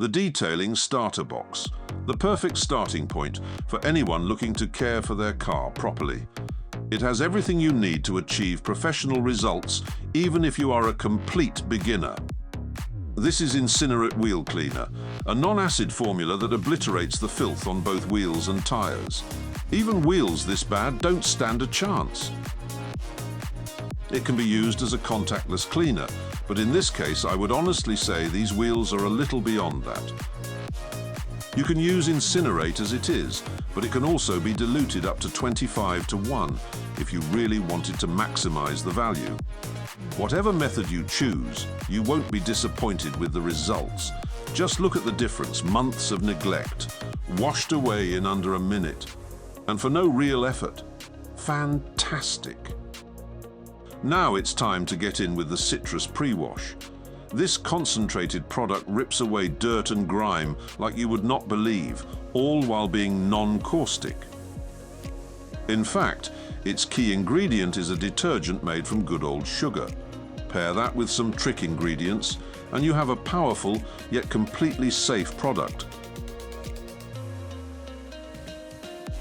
The detailing starter box, the perfect starting point for anyone looking to care for their car properly. It has everything you need to achieve professional results, even if you are a complete beginner. This is Incinerate Wheel Cleaner, a non-acid formula that obliterates the filth on both wheels and tyres. Even wheels this bad don't stand a chance. It can be used as a contactless cleaner, but in this case I would honestly say these wheels are a little beyond that. You can use Incinerate as it is, but it can also be diluted up to 25:1 if you really wanted to maximize the value. Whatever method you choose, you won't be disappointed with the results. Just look at the difference: months of neglect, washed away in under a minute, and for no real effort. Fantastic! Now it's time to get in with the citrus PreWash. This concentrated product rips away dirt and grime like you would not believe, all while being non-caustic. In fact, its key ingredient is a detergent made from good old sugar. Pair that with some trick ingredients, and you have a powerful yet completely safe product.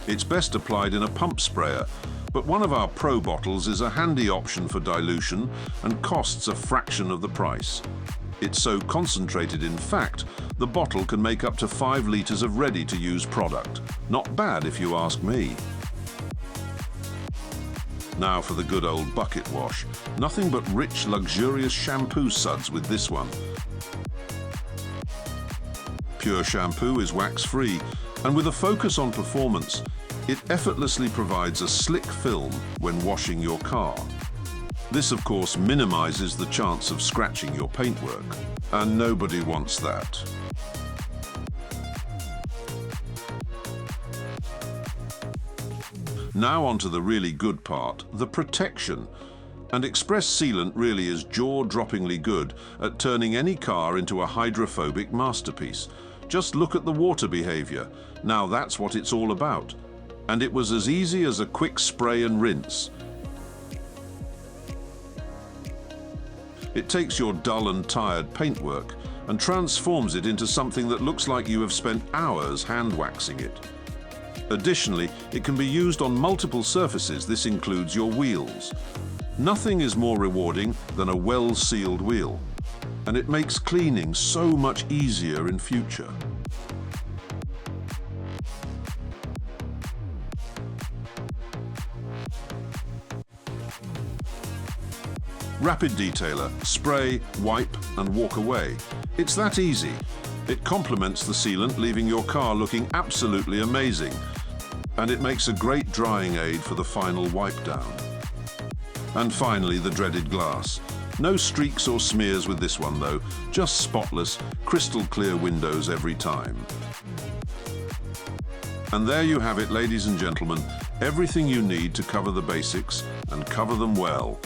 It's best applied in a pump sprayer, but one of our Pro bottles is a handy option for dilution and costs a fraction of the price. It's so concentrated, in fact, the bottle can make up to 5 litres of ready-to-use product. Not bad if you ask me. Now for the good old bucket wash. Nothing but rich, luxurious shampoo suds with this one. Pure shampoo is wax-free, and with a focus on performance, it effortlessly provides a slick film when washing your car. This, of course, minimizes the chance of scratching your paintwork, and nobody wants that. Now onto the really good part, the protection. And Express Sealant really is jaw-droppingly good at turning any car into a hydrophobic masterpiece. Just look at the water behavior. Now that's what it's all about. And it was as easy as a quick spray and rinse. It takes your dull and tired paintwork and transforms it into something that looks like you have spent hours hand waxing it. Additionally, it can be used on multiple surfaces. This includes your wheels. Nothing is more rewarding than a well-sealed wheel, and it makes cleaning so much easier in future. Rapid detailer, spray, wipe, and walk away. It's that easy. It complements the sealant, leaving your car looking absolutely amazing. And it makes a great drying aid for the final wipe down. And finally, the dreaded glass. No streaks or smears with this one though, just spotless, crystal clear windows every time. And there you have it, ladies and gentlemen, everything you need to cover the basics and cover them well.